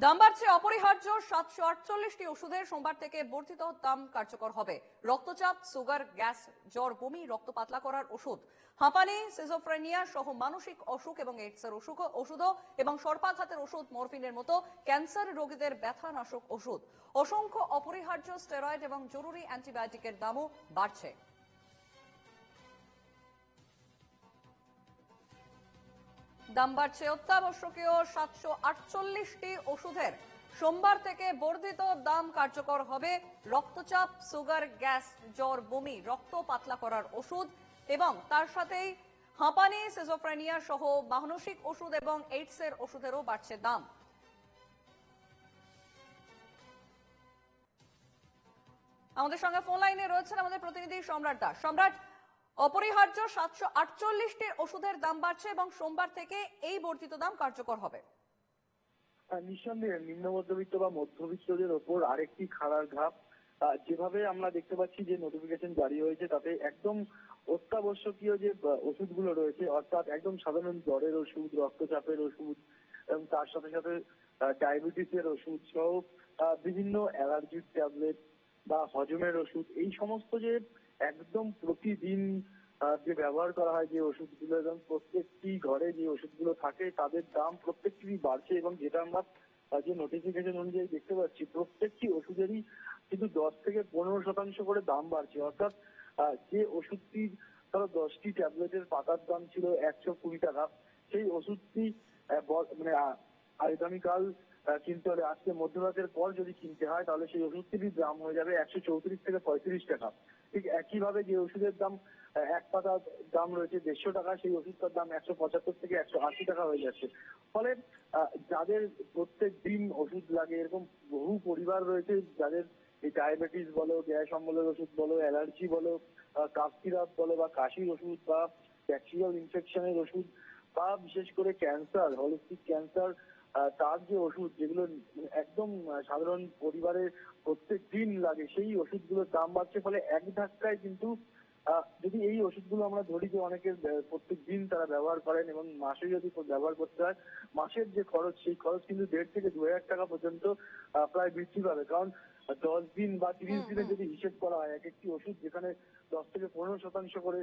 দাম বাড়ছে অপরিহার্য 748টি ওষুধের সোমবার থেকে বর্ধিত দাম কার্যকর হবে। রক্তচাপ, সুগার, গ্যাস, জ্বর, বমি, রক্ত পাতলা করার ওষুধ, হাঁপানি, সিজোফ্রেনিয়া সহ মানসিক অসুখ এবং এইডসের ওষুধ এবং সর্পাঘাতের ওষুধ, মরফিনের মতো ক্যান্সার রোগীদের ব্যথানাশক ওষুধ, অসংখ্য অপরিহার্য স্টেরয়েড এবং জরুরি অ্যান্টিবায়োটিকের দামও বাড়ছে। দাম বাড়ছে অত্যাবশ্যকীয় 748টি ওষুধের সোমবার থেকে বর্ধিত দাম কার্যকর হবে। রক্তচাপ, সুগার, গ্যাস, জ্বর, বমি, রক্ত পাতলা করার ওষুধ এবং তার সাথেই হাঁপানি, সিজোফ্রেনিয়া সহ মানসিক ওষুধ এবং এইডসের ওষুধেরও বাড়ছে দাম। আমাদের সঙ্গে ফোন লাইনে রয়েছেন আমাদের প্রতিনিধি সম্রাট দাস। সম্রাট, অপরিহার্য 748টি ওষুধের দাম বাড়ছে এবং সোমবার থেকে এই বর্ধিত দাম কার্যকর হবে। নিঃসন্দেহে নিম্ন মধ্যবিত্ত বা মধ্যবিত্তদের ওপর আরেকটি খাড়ার ধাপ। যেভাবে আমরা দেখতে পাচ্ছি যে নোটিফিকেশন জারি হয়েছে, তাতে একদম অত্যাবশ্যকীয় যে ওষুধগুলো রয়েছে, অর্থাৎ একদম সাধারণ জ্বরের ওষুধ, রক্তচাপের ওষুধ এবং তার সাথে সাথে ডায়াবেটিসের ওষুধ সহ বিভিন্ন অ্যালার্জির ট্যাবলেট বা হজমের ওষুধ, এই সমস্ত যে একদম প্রতিদিন যে ব্যবহার করা হয় যে ওষুধগুলো এবং প্রত্যেকটি ঘরে যে ওষুধগুলো থাকে তাদের দাম প্রত্যেকটি বাড়ছে। এবং যেটা আমরা যে নোটিফিকেশন অনুযায়ী দেখতে পাচ্ছি, প্রত্যেকটি ওষুধেরই কিন্তু 10 থেকে 15% করে দাম বাড়ছে। অর্থাৎ যে ওষুধটির ধরো 10টি ট্যাবলেটের পাতার দাম ছিল 120 টাকা, সেই ওষুধটি মানে আগামীকাল কিনতে হলে, আজকে মধ্যরাতের পর যদি কিনতে হয়, তাহলে সেই ওষুধটির দাম হয়ে যাবে 134 থেকে 35 টাকা। ঠিক একইভাবে যে ওষুধের দাম এক পাতার দাম রয়েছে 150 টাকা, সেই ওষুধটার দাম 175 থেকে 180 টাকা হয়ে যাচ্ছে। ফলে যাদের প্রত্যেক দিন ওষুধ লাগে, এরকম বহু পরিবার রয়েছে যাদের এই ডায়াবেটিস বলো, গ্যাস অম্বলের ওষুধ বলো, অ্যালার্জি বলো, কাফ সিরাপ বলো বা কাশির ওষুধ বা ব্যাকটেরিয়াল ইনফেকশনের ওষুধ বা বিশেষ করে ক্যান্সার, হলিস্টিক ক্যান্সার, তার যে ওষুধ যেগুলো একদম সাধারণ পরিবারের প্রত্যেক দিন লাগে, সেই ওষুধগুলোর দাম বাড়ছে। ফলে এক ধাক্কায় কিন্তু যদি এই ওষুধগুলো আমরা ধরি যে অনেকের প্রত্যেক দিন তারা ব্যবহার করেন এবং মাসে যদি ব্যবহার করতে হয়, মাসের যে খরচ, সেই খরচ কিন্তু 1,500 থেকে 2,000 টাকা পর্যন্ত প্রায় বৃদ্ধি পাবে। কারণ 10 দিন বা 30 দিনে যদি হিসেব করা হয়, এক একটি ওষুধ যেখানে 10 থেকে 15% করে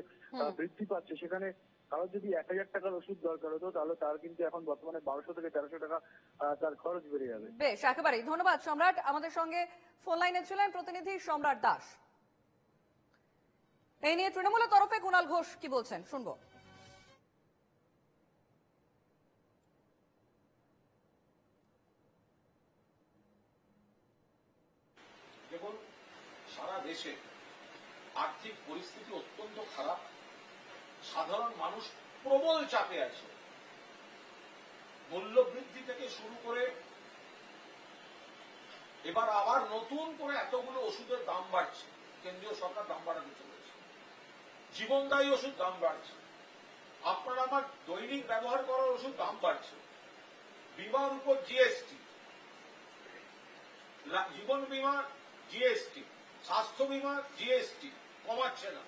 বৃদ্ধি পাচ্ছে, সেখানে কারোর যদি 1,000 টাকার ওষুধ দরকার হতো, তাহলে তার কিন্তু এখন বর্তমানে 1200 থেকে 1300 টাকা তার খরচ বেড়ে যাবে। বেশ, একেবারেই ধন্যবাদ সম্রাট। আমাদের সঙ্গে ফোন লাইনে ছিলেন প্রতিনিধি সম্রাট দাস। এই নিয়ে তৃণমূলের তরফে কুণাল ঘোষ কি বলছেন শুনবো। দেখুন, সারা দেশে আর্থিক পরিস্থিতি অত্যন্ত খারাপ, সাধারণ মানুষ প্রবল চাপে আছে। মূল্য বৃদ্ধি থেকে শুরু করে এবার আবার নতুন করে এতগুলো ওষুধের দাম বাড়ছে। কেন্দ্রীয় সরকার দাম বাড়াতে চলেছে, জীবনদায়ী ওষুধ দাম বাড়ছে, আপনার আমার দৈনিক ব্যবহার করার ওষুধ দাম বাড়ছে, বিমার উপর জিএসটি, জীবন বীমা জিএসটি, স্বাস্থ্য বীমা জিএসটি কমাচ্ছে না।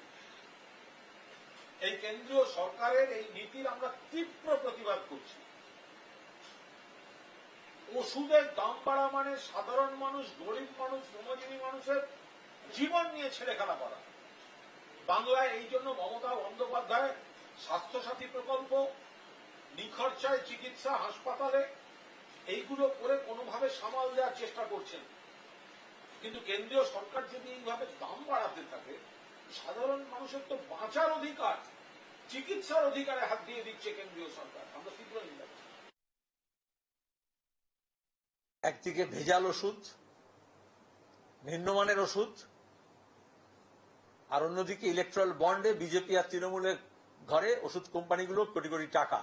এই কেন্দ্রীয় সরকারের এই নীতির আমরা তীব্র প্রতিবাদ করছি। ওষুধের দাম বাড়া মানে সাধারণ মানুষ, গরিব মানুষ, শ্রমজীবী মানুষের জীবন নিয়ে ছেলেখেলা করা। বাংলায় এই জন্য মমতা বন্দ্যোপাধ্যায় স্বাস্থ্যসাথী প্রকল্প, নিখরচায় চিকিৎসা হাসপাতালে, এইগুলো করে কোনোভাবে সামাল দেওয়ার চেষ্টা করছেন। কিন্তু কেন্দ্রীয় সরকার যদি এইভাবে দাম বাড়াতে থাকে, সাধারণ মানুষের তো বাঁচার অধিকার, চিকিৎসার অধিকারে হাত দিয়ে দিচ্ছে কেন্দ্রীয় সরকার। আমরা তীব্র নিন্দা করছি। একদিকে ভেজাল ওষুধ, নিম্নমানের ওষুধ, আর অন্যদিকে ইলেকট্রাল বন্ডে বিজেপি আর তৃণমূলের ঘরে ওষুধ কোম্পানিগুলো কোটি কোটি টাকা।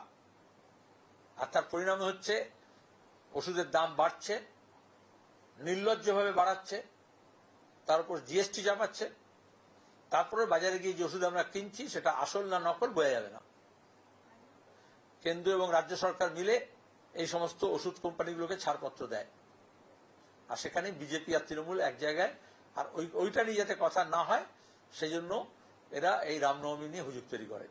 আর তার পরিণাম হচ্ছে ওষুধের দাম বাড়ছে, নির্লজ্জভাবে বাড়াচ্ছে, তার উপর জিএসটি চাপাচ্ছে। তারপরে বাজারে গিয়ে যে ওষুধ আমরা কিনছি সেটা আসল না নকল বোঝা যাবে না। কেন্দ্র এবং রাজ্য সরকার মিলে এই সমস্ত ওষুধ কোম্পানিগুলোকে ছাড়পত্র দেয়, আর সেখানে বিজেপি আর তৃণমূল এক জায়গায়। আর ওইটা নিয়ে যাতে কথা না হয়, সেই জন্য এরা এই রামনবমী নিয়ে হুজুগ তৈরি করে।